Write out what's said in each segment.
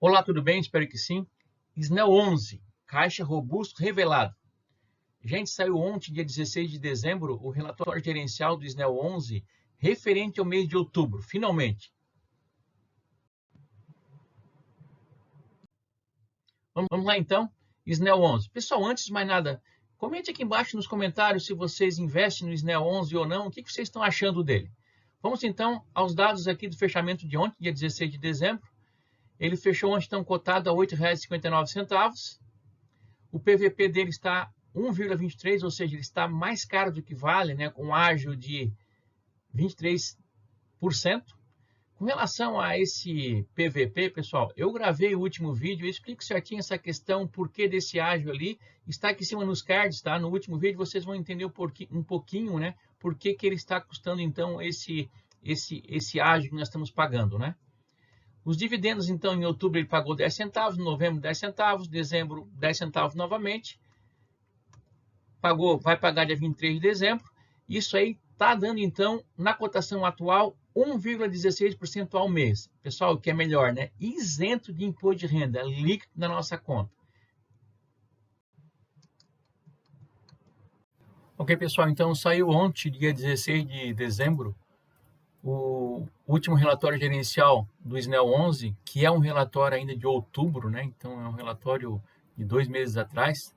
Olá, tudo bem? Espero que sim. SNEL 11, caixa robusto revelado. Gente, saiu ontem, dia 16 de dezembro, o relatório gerencial do SNEL 11, referente ao mês de outubro, finalmente. Vamos lá então, SNEL 11. Pessoal, antes de mais nada, comente aqui embaixo nos comentários se vocês investem no SNEL 11 ou não, o que vocês estão achando dele. Vamos então aos dados aqui do fechamento de ontem, dia 16 de dezembro. Ele fechou ontem, então, cotado a R$ 8,59. O PVP dele está 1,23, ou seja, ele está mais caro do que Vale, né, com ágio de 23%. Com relação a esse PVP, pessoal, eu gravei o último vídeo, eu explico certinho essa questão, por que desse ágio ali, está aqui em cima nos cards, tá? No último vídeo vocês vão entender um pouquinho, né, por que ele está custando, então, esse ágio que nós estamos pagando, né? Os dividendos, então, em outubro ele pagou 10 centavos, em novembro 10 centavos, dezembro 10 centavos novamente. Vai pagar dia 23 de dezembro. Isso aí está dando, então, na cotação atual, 1,16% ao mês. Pessoal, o que é melhor, né? Isento de imposto de renda, líquido na nossa conta. Ok, pessoal, então saiu ontem, dia 16 de dezembro, o último relatório gerencial do SNEL 11, que é um relatório ainda de outubro, né? Então é um relatório de 2 meses atrás.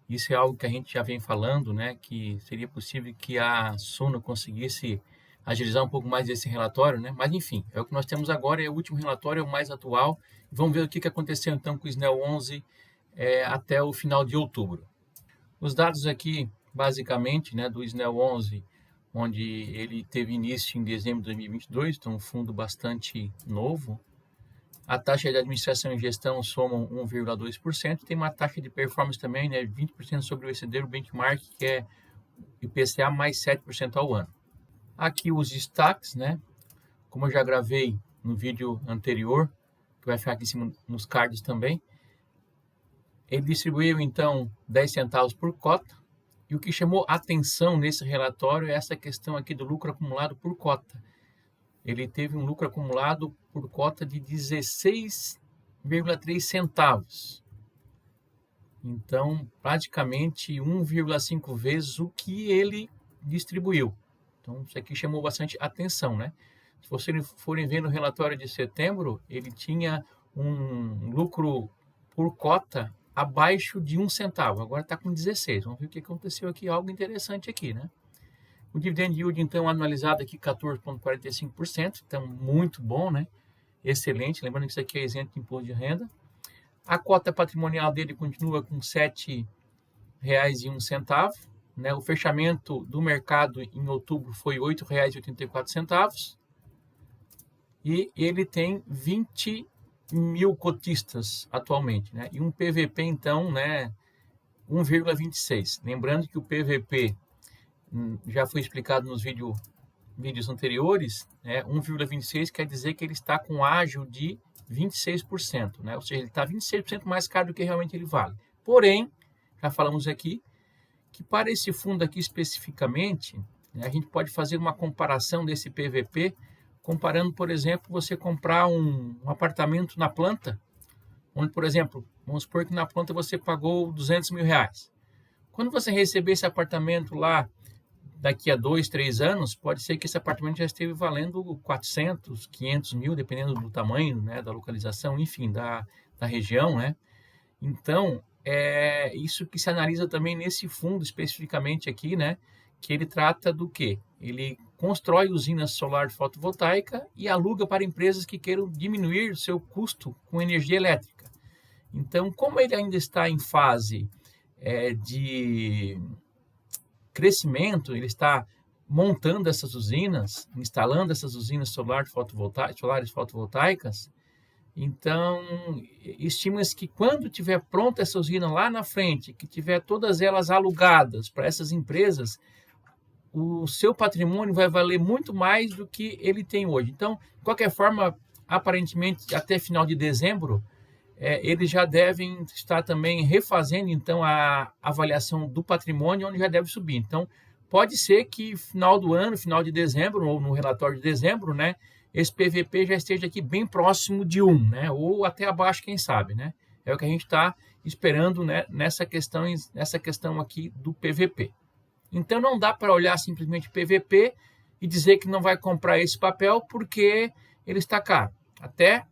Isso é algo que a gente já vem falando, né? Que seria possível que a Suno conseguisse agilizar um pouco mais esse relatório, né? Mas enfim, é o que nós temos agora, é o último relatório, é o mais atual. Vamos ver o que aconteceu então com o SNEL 11 até o final de outubro. Os dados aqui, basicamente, né, do SNEL 11, onde ele teve início em dezembro de 2022, então um fundo bastante novo. A taxa de administração e gestão somam 1,2%, tem uma taxa de performance também, né, 20% sobre o exceder o benchmark, que é IPCA mais 7% ao ano. Aqui os destaques, né, como eu já gravei no vídeo anterior, que vai ficar aqui em cima nos cards também, ele distribuiu então 10 centavos por cota. E o que chamou atenção nesse relatório é essa questão aqui do lucro acumulado por cota. Ele teve um lucro acumulado por cota de 16,3 centavos. Então, praticamente 1,5 vezes o que ele distribuiu. Então, isso aqui chamou bastante atenção, né? Se vocês forem ver no relatório de setembro, ele tinha um lucro por cota abaixo de 1 centavo, agora está com 16. Vamos ver o que aconteceu aqui, algo interessante aqui, né? O dividend yield, então, anualizado aqui 14,45%, então muito bom, né? Excelente, lembrando que isso aqui é isento de imposto de renda. A cota patrimonial dele continua com R$ 7,01, né? O fechamento do mercado em outubro foi R$ 8,84, e ele tem 20 mil cotistas atualmente, né? E um PVP, então, né, 1,26. Lembrando que o PVP já foi explicado nos vídeos anteriores, né? 1,26 quer dizer que ele está com ágio de 26%, né? Ou seja, ele está 26% mais caro do que realmente ele vale. Porém, já falamos aqui que para esse fundo aqui especificamente, né, a gente pode fazer uma comparação desse PVP comparando, por exemplo, você comprar um apartamento na planta, onde, por exemplo, vamos supor que na planta você pagou R$200 mil. Quando você receber esse apartamento lá, daqui a 2, 3 anos, pode ser que esse apartamento já esteja valendo 400, 500 mil, dependendo do tamanho, né, da localização, enfim, da região, né? Então, é isso que se analisa também nesse fundo especificamente aqui, né? Que ele trata do quê? Ele constrói usinas solar fotovoltaica e aluga para empresas que queiram diminuir o seu custo com energia elétrica. Então, como ele ainda está em fase de crescimento, ele está montando essas usinas, instalando essas usinas solares fotovoltaicas, então estima-se que quando tiver pronta essa usina lá na frente, que tiver todas elas alugadas para essas empresas, o seu patrimônio vai valer muito mais do que ele tem hoje. Então, de qualquer forma, aparentemente, até final de dezembro, eles já devem estar também refazendo então a avaliação do patrimônio, onde já deve subir. Então, pode ser que final do ano, final de dezembro, ou no relatório de dezembro, né, esse PVP já esteja aqui bem próximo de 1, né? Ou até abaixo, quem sabe, né? É o que a gente está esperando, né, nessa questão aqui do PVP. Então não dá para olhar simplesmente PVP e dizer que não vai comprar esse papel porque ele está caro. Até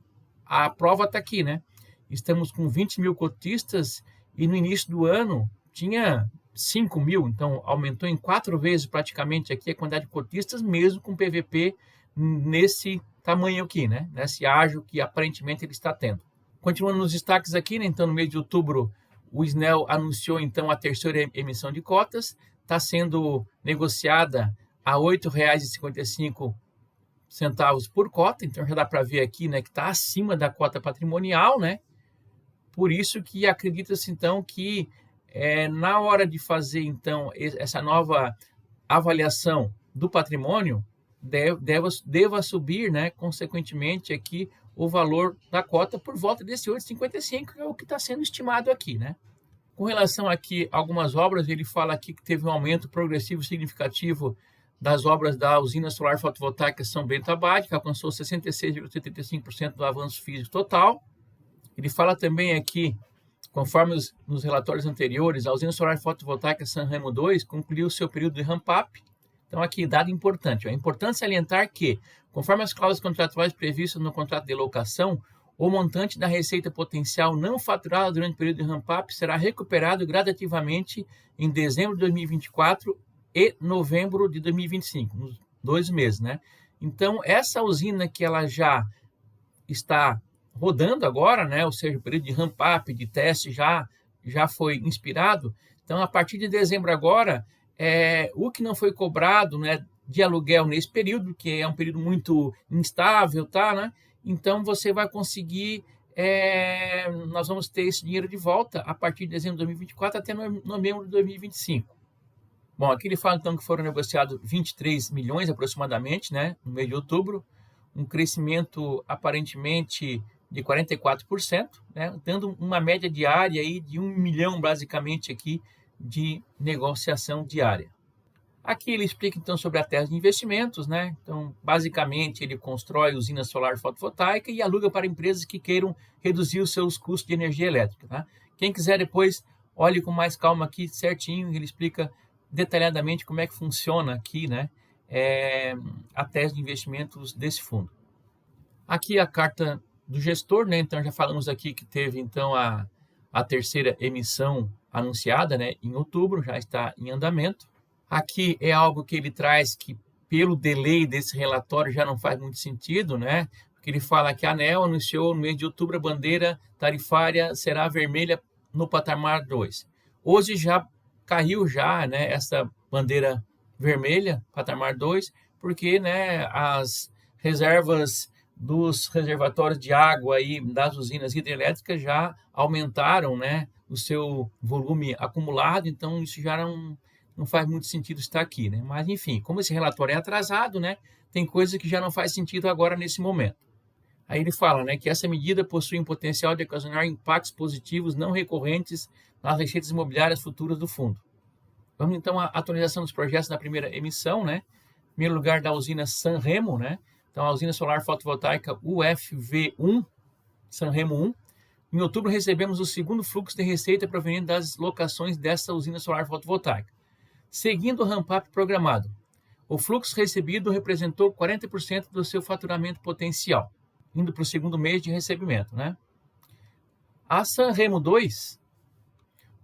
a prova está aqui, né? Estamos com 20 mil cotistas e no início do ano tinha 5 mil, então aumentou em 4 vezes praticamente aqui a quantidade de cotistas, mesmo com PVP nesse tamanho aqui, né? Nesse ágio que aparentemente ele está tendo. Continuando nos destaques aqui, né? Então no mês de outubro o SNEL anunciou então a terceira emissão de cotas, está sendo negociada a R$ 8,55 por cota, então já dá para ver aqui, né, que está acima da cota patrimonial, né? Por isso que acredita-se então que na hora de fazer então essa nova avaliação do patrimônio deva subir, né, consequentemente aqui o valor da cota por volta desse 8,55, que é o que está sendo estimado aqui, né? Com relação aqui a algumas obras, ele fala aqui que teve um aumento progressivo significativo das obras da usina solar fotovoltaica São Bento Abade, que alcançou 66,75% do avanço físico total. Ele fala também aqui, conforme nos relatórios anteriores, a usina solar fotovoltaica San Remo 2 concluiu seu período de ramp-up. Então aqui, dado importante. É importante salientar que, conforme as cláusulas contratuais previstas no contrato de locação, o montante da receita potencial não faturada durante o período de ramp-up será recuperado gradativamente em dezembro de 2024 e novembro de 2025, nos 2 meses, né? Então, essa usina que ela já está rodando agora, né? Ou seja, o período de ramp-up, de teste já foi inspirado. Então, a partir de dezembro agora, o que não foi cobrado, né, de aluguel nesse período, que é um período muito instável, tá, né? Então, você vai conseguir, nós vamos ter esse dinheiro de volta a partir de dezembro de 2024 até novembro de 2025. Bom, aqui ele fala então que foram negociados 23 milhões aproximadamente, né, no mês de outubro, um crescimento aparentemente de 44%, né, dando uma média diária aí de 1 milhão basicamente aqui de negociação diária. Aqui ele explica então sobre a tese de investimentos, né? Então, basicamente, ele constrói usina solar fotovoltaica e aluga para empresas que queiram reduzir os seus custos de energia elétrica, tá? Quem quiser depois, olhe com mais calma aqui certinho, ele explica detalhadamente como é que funciona aqui, né? A tese de investimentos desse fundo. Aqui a carta do gestor, né? Então, já falamos aqui que teve então a terceira emissão anunciada, né? Em outubro, já está em andamento. Aqui é algo que ele traz que, pelo delay desse relatório, já não faz muito sentido, né? Porque ele fala que a ANEEL anunciou no mês de outubro a bandeira tarifária será vermelha no patamar 2. Hoje já caiu né, essa bandeira vermelha, patamar 2, porque, né, as reservas dos reservatórios de água aí das usinas hidrelétricas já aumentaram, né, o seu volume acumulado, então isso já não faz muito sentido estar aqui, né? Mas, enfim, como esse relatório é atrasado, né, tem coisa que já não faz sentido agora nesse momento. Aí ele fala, né, que essa medida possui um potencial de ocasionar impactos positivos não recorrentes nas receitas imobiliárias futuras do fundo. Vamos então à atualização dos projetos da primeira emissão, né? Em primeiro lugar, da usina San Remo, né? Então, a usina solar fotovoltaica UFV1, San Remo 1. Em outubro, recebemos o segundo fluxo de receita proveniente das locações dessa usina solar fotovoltaica. Seguindo o ramp-up programado, o fluxo recebido representou 40% do seu faturamento potencial, indo para o segundo mês de recebimento, né? A San Remo 2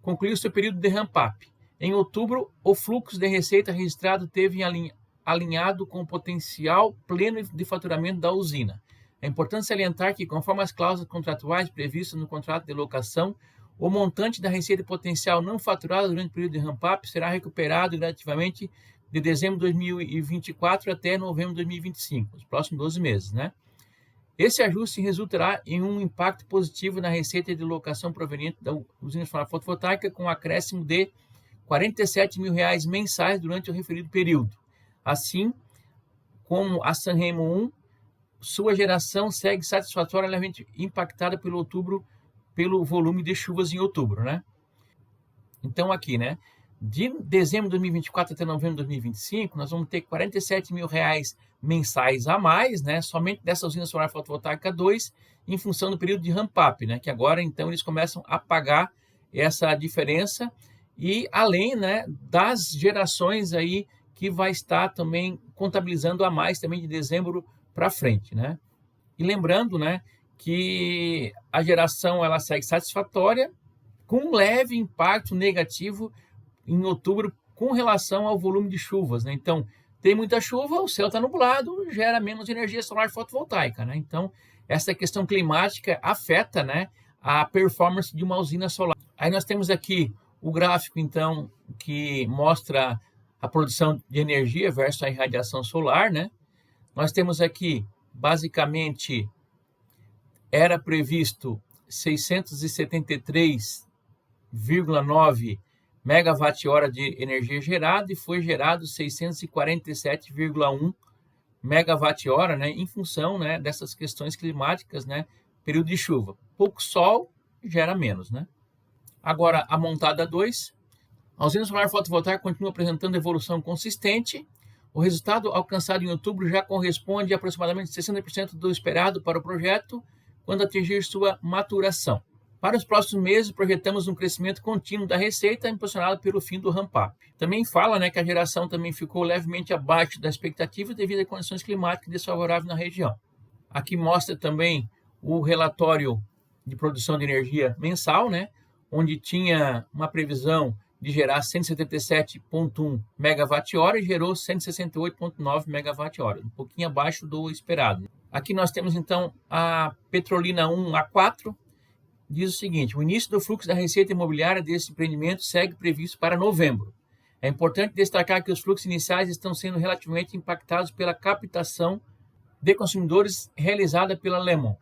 concluiu seu período de ramp-up. Em outubro, o fluxo de receita registrado teve alinhado com o potencial pleno de faturamento da usina. É importante salientar que, conforme as cláusulas contratuais previstas no contrato de locação, o montante da receita potencial não faturada durante o período de ramp-up será recuperado gradativamente de dezembro de 2024 até novembro de 2025, os próximos 12 meses, né? Esse ajuste resultará em um impacto positivo na receita de locação proveniente da usina solar fotovoltaica, com um acréscimo de R$ 47 mil mensais durante o referido período. Assim como a San Remo 1, sua geração segue satisfatoriamente impactada pelo volume de chuvas em outubro, né? Então aqui, né, de dezembro de 2024 até novembro de 2025, nós vamos ter R$ 47 mil mensais a mais, né, somente dessa usina solar fotovoltaica 2, em função do período de ramp-up, né, que agora, então, eles começam a pagar essa diferença, e além, né, das gerações aí que vai estar também contabilizando a mais também de dezembro para frente, né. E lembrando, né, que a geração ela segue satisfatória, com um leve impacto negativo em outubro com relação ao volume de chuvas, né? Então, tem muita chuva, o céu está nublado, gera menos energia solar fotovoltaica, né? Então, essa questão climática afeta, né, a performance de uma usina solar. Aí nós temos aqui o gráfico, então, que mostra a produção de energia versus a irradiação solar, né? Nós temos aqui, basicamente, era previsto 673,9 megawatt-hora de energia gerada e foi gerado 647,1 megawatt-hora, né, em função, né, dessas questões climáticas, né, período de chuva. Pouco sol gera menos, né? Agora, a montada 2, a usina solar fotovoltaica continua apresentando evolução consistente. O resultado alcançado em outubro já corresponde a aproximadamente 60% do esperado para o projeto quando atingir sua maturação. Para os próximos meses, projetamos um crescimento contínuo da receita, impulsionado pelo fim do ramp-up. Também fala, né, que a geração também ficou levemente abaixo da expectativa devido a condições climáticas desfavoráveis na região. Aqui mostra também o relatório de produção de energia mensal, né, onde tinha uma previsão de gerar 177,1 megawatt-hora e gerou 168,9 megawatt-hora, um pouquinho abaixo do esperado. Aqui nós temos, então, a Petrolina 1A4, diz o seguinte: o início do fluxo da receita imobiliária desse empreendimento segue previsto para novembro. É importante destacar que os fluxos iniciais estão sendo relativamente impactados pela captação de consumidores realizada pela Lemon,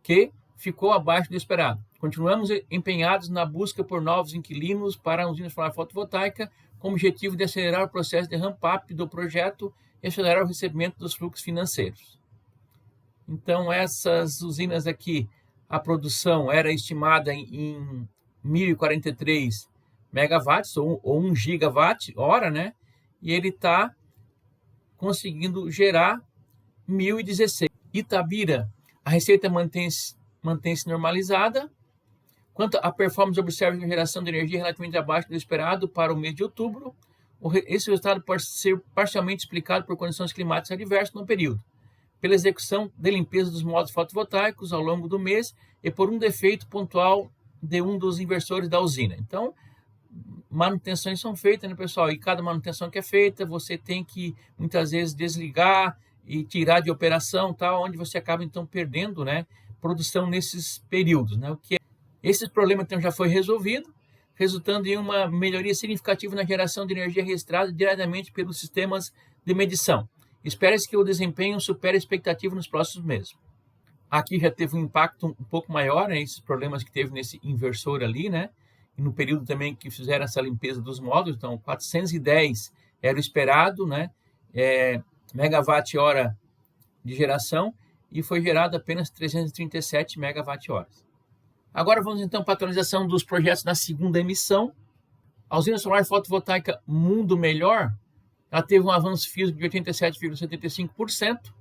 que ficou abaixo do esperado. Continuamos empenhados na busca por novos inquilinos para a usina solar fotovoltaica, com o objetivo de acelerar o processo de ramp-up do projeto e acelerar o recebimento dos fluxos financeiros. Então, essas usinas aqui, a produção era estimada em 1.043 megawatts, ou 1 gigawatt-hora, né? E ele está conseguindo gerar 1.016. Itabira, a receita mantém-se normalizada. Quanto à performance, observa a geração de energia relativamente abaixo do esperado para o mês de outubro. Esse resultado pode ser parcialmente explicado por condições climáticas adversas no período, pela execução de limpeza dos módulos fotovoltaicos ao longo do mês e por um defeito pontual de um dos inversores da usina. Então, manutenções são feitas, né, pessoal? E cada manutenção que é feita, você tem que, muitas vezes, desligar e tirar de operação, tal, onde você acaba, então, perdendo, né, produção nesses períodos, né? Esse problema, então, já foi resolvido, resultando em uma melhoria significativa na geração de energia registrada diretamente pelos sistemas de medição. Espera-se que o desempenho supere a expectativa nos próximos meses. Aqui já teve um impacto um pouco maior, né, esses problemas que teve nesse inversor ali, né? E no período também que fizeram essa limpeza dos módulos, então 410 era o esperado, né? Megawatt-hora de geração, e foi gerado apenas 337 megawatt-horas. Agora vamos então para a atualização dos projetos da segunda emissão. A usina solar fotovoltaica Mundo Melhor, ela teve um avanço físico de 87,75%.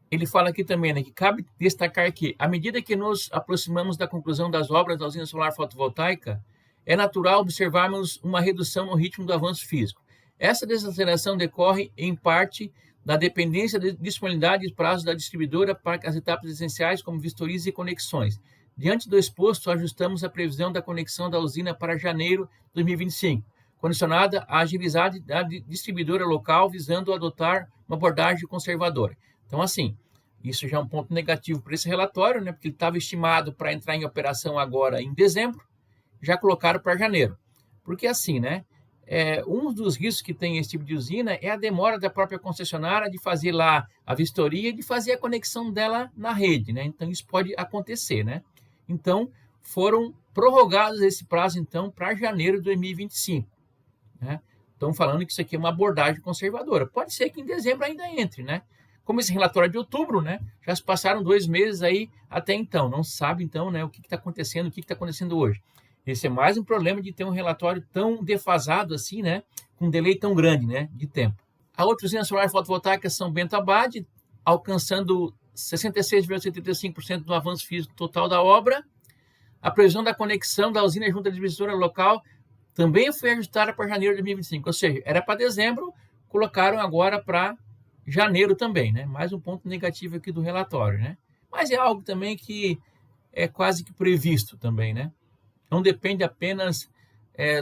Ele fala aqui também, né, que cabe destacar que, à medida que nos aproximamos da conclusão das obras da usina solar fotovoltaica, é natural observarmos uma redução no ritmo do avanço físico. Essa desaceleração decorre, em parte, da dependência da disponibilidade e prazos da distribuidora para as etapas essenciais, como vistorias e conexões. Diante do exposto, ajustamos a previsão da conexão da usina para janeiro de 2025, condicionada à agilidade da distribuidora local, visando adotar uma abordagem conservadora. Então, assim, isso já é um ponto negativo para esse relatório, né, porque ele estava estimado para entrar em operação agora em dezembro, já colocaram para janeiro. Porque assim, né, um dos riscos que tem esse tipo de usina é a demora da própria concessionária de fazer lá a vistoria e de fazer a conexão dela na rede, né? Então, isso pode acontecer, né? Então, foram prorrogados esse prazo, então, para janeiro de 2025. Né? Estão falando que isso aqui é uma abordagem conservadora. Pode ser que em dezembro ainda entre, né? Como esse relatório é de outubro, né? Já se passaram 2 meses aí até então. Não se sabe, então, né, o que está acontecendo, o que está acontecendo hoje. Esse é mais um problema de ter um relatório tão defasado assim, né? Com um delay tão grande, né? De tempo. A outra usina solar fotovoltaica São Bento Abade, alcançando 66,75% do avanço físico total da obra. A previsão da conexão da usina junto à distribuidora local também foi ajustada para janeiro de 2025. Ou seja, era para dezembro, colocaram agora para janeiro também, né? Mais um ponto negativo aqui do relatório, né? Mas é algo também que é quase que previsto também, né? Não depende apenas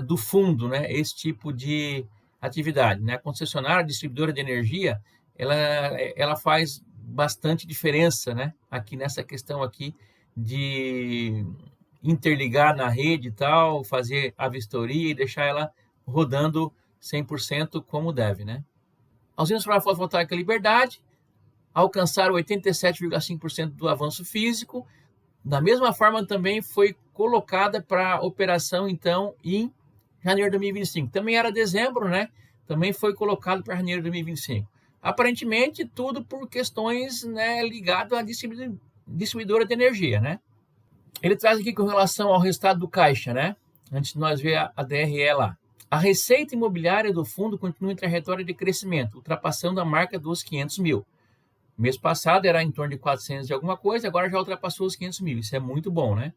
do fundo, né? Esse tipo de atividade, né? A concessionária, a distribuidora de energia, ela faz bastante diferença, né? Aqui nessa questão aqui de interligar na rede e tal, fazer a vistoria e deixar ela rodando 100% como deve, né? A usina solar fotovoltaica Liberdade alcançaram 87,5% do avanço físico. Da mesma forma, também foi colocada para operação, então, em janeiro de 2025. Também era dezembro, né? Também foi colocado para janeiro de 2025. Aparentemente, tudo por questões, né, ligadas à distribuidora de energia, né? Ele traz aqui com relação ao resultado do caixa, né? Antes de nós ver a DRE lá. A receita imobiliária do fundo continua em trajetória de crescimento, ultrapassando a marca dos 500 mil. Mês passado era em torno de 400 e alguma coisa, agora já ultrapassou os 500 mil. Isso é muito bom, né?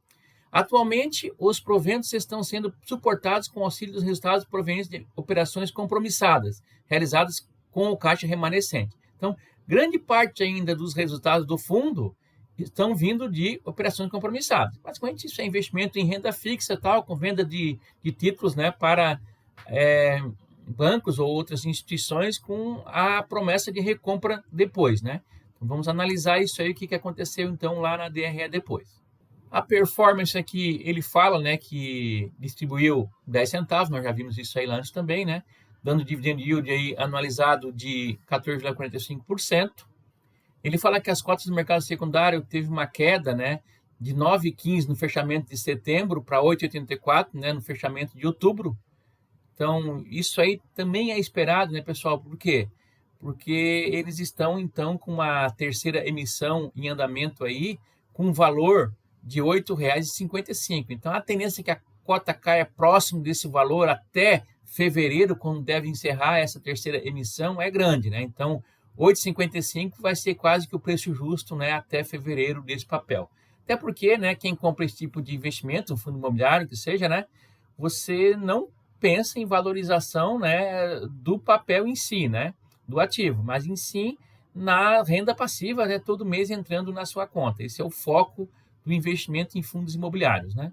Atualmente, os proventos estão sendo suportados com auxílio dos resultados provenientes de operações compromissadas, realizadas com o caixa remanescente. Então, grande parte ainda dos resultados do fundo estão vindo de operações compromissadas. Basicamente, isso é investimento em renda fixa, tal, com venda de títulos, né, para bancos ou outras instituições com a promessa de recompra depois, né? Então, vamos analisar isso aí, o que aconteceu então lá na DRE depois. A performance aqui, ele fala, né, que distribuiu 10 centavos, nós já vimos isso aí lá antes também, né? Dando dividend yield aí anualizado de 14,45%. Ele fala que as cotas do mercado secundário teve uma queda, né, de 9,15 no fechamento de setembro para 8,84, né, no fechamento de outubro. Então, isso aí também é esperado, né, pessoal? Por quê? Porque eles estão, então, com uma terceira emissão em andamento aí, com um valor de R$ 8,55. Então, a tendência é que a cota caia próximo desse valor até fevereiro, quando deve encerrar essa terceira emissão, é grande, né? Então, 8,55 vai ser quase que o preço justo, né, até fevereiro desse papel. Até porque, né, quem compra esse tipo de investimento, um fundo imobiliário que seja, né, você não pensa em valorização, né, do papel em si, né, do ativo, mas em si na renda passiva, né, todo mês entrando na sua conta. Esse é o foco do investimento em fundos imobiliários, né?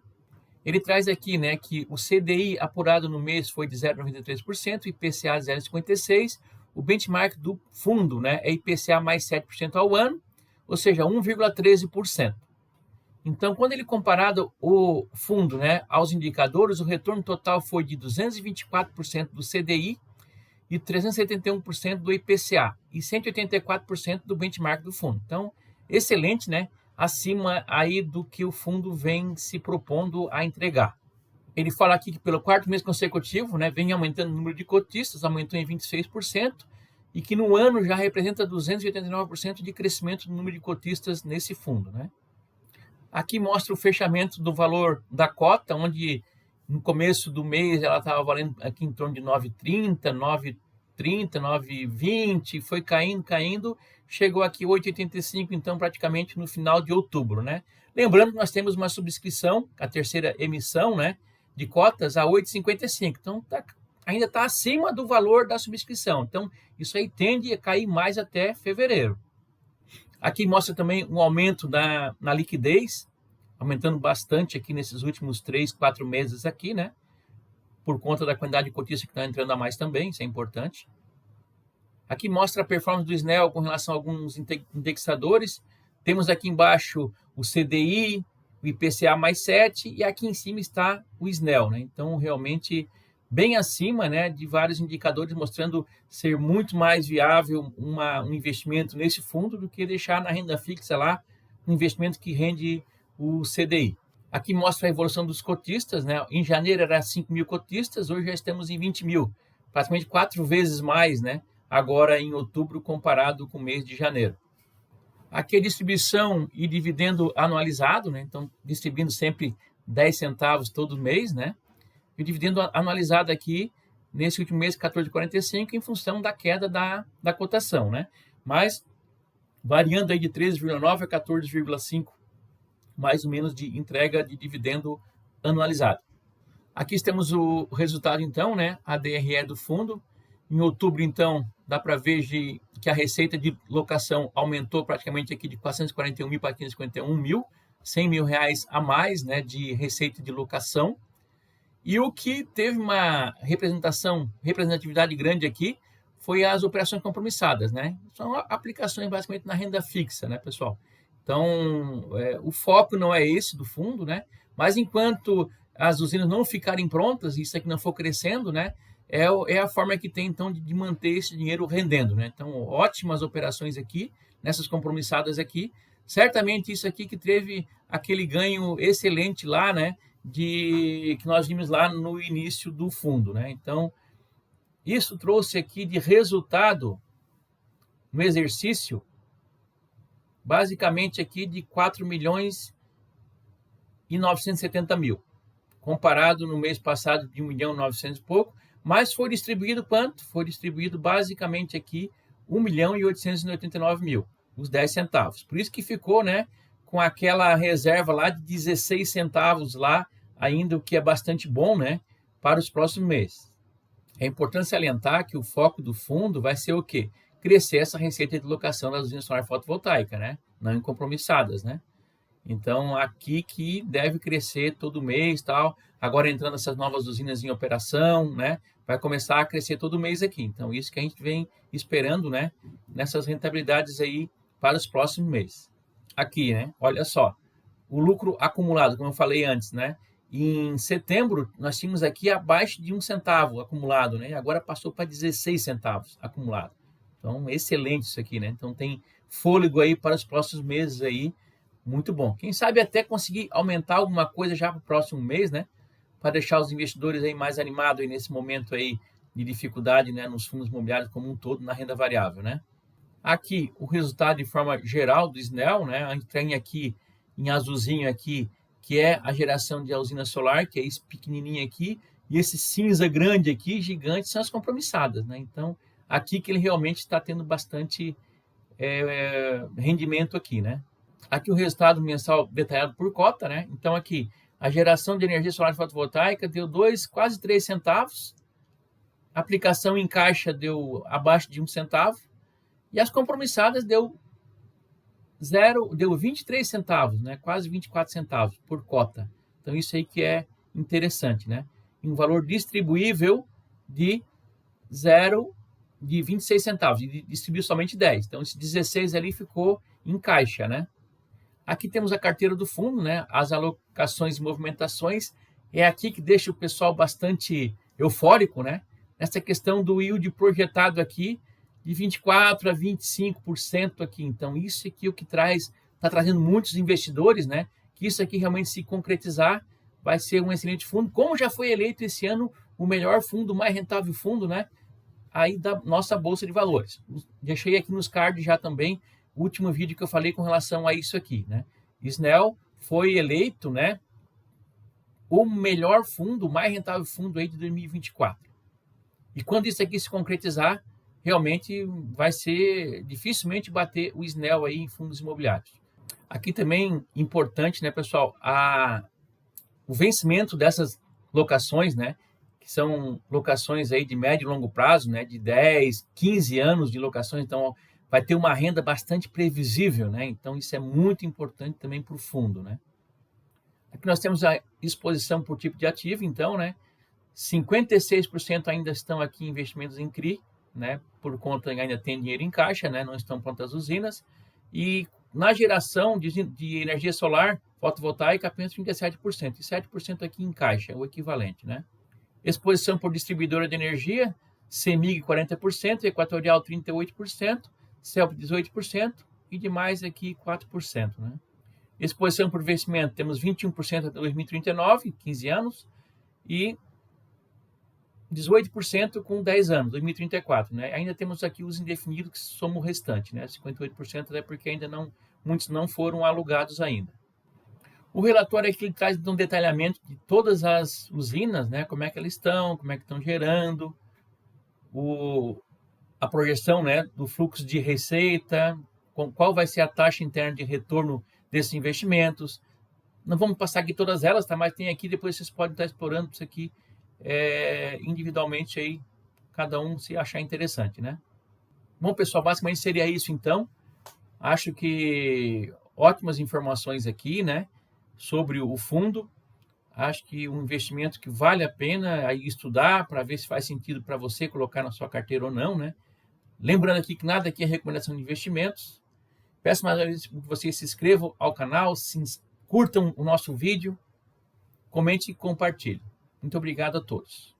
Ele traz aqui, né, que o CDI apurado no mês foi de 0,93%, IPCA 0,56%, o benchmark do fundo, né, é IPCA mais 7% ao ano, ou seja, 1,13%. Então, quando ele comparado o fundo, né, aos indicadores, o retorno total foi de 224% do CDI e 371% do IPCA e 184% do benchmark do fundo. Então, excelente, né, acima aí do que o fundo vem se propondo a entregar. Ele fala aqui que pelo quarto mês consecutivo, né, vem aumentando o número de cotistas, aumentou em 26%, e que no ano já representa 289% de crescimento do número de cotistas nesse fundo, né? Aqui mostra o fechamento do valor da cota, onde no começo do mês ela estava valendo aqui em torno de 9,30, 9,30, 9,20, foi caindo, chegou aqui 8,85, então praticamente no final de outubro, né? Lembrando que nós temos uma subscrição, a terceira emissão, né, de cotas a 8,55, então ainda está acima do valor da subscrição, então isso aí tende a cair mais até fevereiro. Aqui mostra também um aumento na liquidez, aumentando bastante aqui nesses últimos 3, 4 meses aqui, né? Por conta da quantidade de cotistas que está entrando a mais também, isso é importante. Aqui mostra a performance do SNEL com relação a alguns indexadores. Temos aqui embaixo o CDI, o IPCA mais 7, e aqui em cima está o SNEL, né? Então, realmente bem acima, né, de vários indicadores, mostrando ser muito mais viável um investimento nesse fundo do que deixar na renda fixa lá, um investimento que rende o CDI. Aqui mostra a evolução dos cotistas, né? Em janeiro era 5 mil cotistas, hoje já estamos em 20 mil, praticamente 4 vezes mais, né? Agora em outubro comparado com o mês de janeiro. Aqui a distribuição e dividendo anualizado, né? Então distribuindo sempre 10 centavos todo mês, né? E o dividendo anualizado aqui, nesse último mês, 14,45, em função da queda da cotação, né? Mas variando aí de 13,9 a 14,5, mais ou menos, de entrega de dividendo anualizado. Aqui temos o resultado, então, né? A DRE do fundo. Em outubro, então, dá para ver que a receita de locação aumentou praticamente aqui de 441 mil para 551 mil, 100 mil reais a mais, né, de receita de locação. E o que teve uma representatividade grande aqui foi as operações compromissadas, né? São aplicações basicamente na renda fixa, né, pessoal? Então, o foco não é esse do fundo, né? Mas enquanto as usinas não ficarem prontas e isso aqui não for crescendo, né? É a forma que tem, então, de manter esse dinheiro rendendo, né? Então, ótimas operações aqui, nessas compromissadas aqui. Certamente isso aqui que teve aquele ganho excelente lá, né? Que nós vimos lá no início do fundo, né? Então, isso trouxe aqui de resultado no exercício, basicamente aqui de 4 milhões e 970 mil, comparado no mês passado de 1 milhão e 900 e pouco, mas foi distribuído quanto? Foi distribuído basicamente aqui 1 milhão e 889 mil, os 10 centavos. Por isso que ficou, né, com aquela reserva lá de 16 centavos lá, ainda, o que é bastante bom, né, para os próximos meses. É importante salientar que o foco do fundo vai ser o quê? Crescer essa receita de locação das usinas solar fotovoltaicas, né, não incompromissadas, né. Então, aqui que deve crescer todo mês, tal. Agora entrando essas novas usinas em operação, né? Vai começar a crescer todo mês aqui. Então, isso que a gente vem esperando, né? Nessas rentabilidades aí para os próximos meses. Aqui, né? Olha só, o lucro acumulado, como eu falei antes, né? Em setembro, nós tínhamos aqui abaixo de 1 centavo acumulado, né? Agora passou para 16 centavos acumulado. Então, excelente isso aqui, né? Então, tem fôlego aí para os próximos meses aí. Muito bom. Quem sabe até conseguir aumentar alguma coisa já para o próximo mês, né? Para deixar os investidores aí mais animados aí nesse momento aí de dificuldade, né? Nos fundos imobiliários como um todo, na renda variável, né? Aqui, o resultado de forma geral do SNEL, né? A gente tem aqui em azulzinho aqui, que é a geração de usina solar, que é esse pequenininho aqui, e esse cinza grande aqui, gigante, são as compromissadas, né? Então, aqui que ele realmente está tendo bastante rendimento aqui, né? Aqui o resultado mensal detalhado por cota, né? Então aqui a geração de energia solar fotovoltaica deu quase 3 centavos, a aplicação em caixa deu abaixo de 1 centavo e as compromissadas deu 23 centavos, né? Quase 24 centavos por cota. Então isso aí que é interessante, né? E um valor distribuível de 26 centavos, e distribuiu somente 10. Então esse 16 ali ficou em caixa, né? Aqui temos a carteira do fundo, né? As alocações e movimentações. É aqui que deixa o pessoal bastante eufórico, né? Essa questão do yield projetado aqui de 24% a 25% aqui. Então, isso aqui é o que está trazendo muitos investidores, né? Que isso aqui realmente se concretizar vai ser um excelente fundo. Como já foi eleito esse ano o melhor fundo, o mais rentável fundo, né? Aí da nossa Bolsa de Valores. Deixei aqui nos cards já também o último vídeo que eu falei com relação a isso aqui, né? SNEL foi eleito, né, o melhor fundo, o mais rentável fundo aí de 2024. E quando isso aqui se concretizar, realmente vai ser dificilmente bater o SNEL aí em fundos imobiliários. Aqui também importante, né, pessoal, o vencimento dessas locações, né, que são locações aí de médio e longo prazo, né, de 10, 15 anos de locações, então vai ter uma renda bastante previsível, né? Então isso é muito importante também para o fundo, né? Aqui nós temos a exposição por tipo de ativo, então, né? 56% ainda estão aqui em investimentos em CRI, né? Por conta ainda tem dinheiro em caixa, né? Não estão prontas as usinas. E na geração de energia solar fotovoltaica apenas 37%, e 7% aqui em caixa, é o equivalente, né? Exposição por distribuidora de energia, CEMIG 40%, Equatorial 38%, CELP 18% e demais aqui 4%, né? Exposição por vencimento, temos 21% até 2039, 15 anos, e 18% com 10 anos, 2034, né? Ainda temos aqui os indefinidos, que somos o restante, né? 58%, até porque ainda muitos não foram alugados ainda. O relatório aqui ele traz um detalhamento de todas as usinas, né? Como é que elas estão, como é que estão gerando, a projeção, né, do fluxo de receita, qual vai ser a taxa interna de retorno desses investimentos. Não vamos passar aqui todas elas, tá? Mas tem aqui, depois vocês podem estar explorando isso aqui individualmente aí, cada um se achar interessante, né? Bom, pessoal, basicamente seria isso então. Acho que ótimas informações aqui, né, sobre o fundo. Acho que um investimento que vale a pena aí estudar para ver se faz sentido para você colocar na sua carteira ou não, né? Lembrando aqui que nada aqui é recomendação de investimentos. Peço mais uma vez que vocês se inscrevam ao canal, curtam o nosso vídeo, comente e compartilhem. Muito obrigado a todos.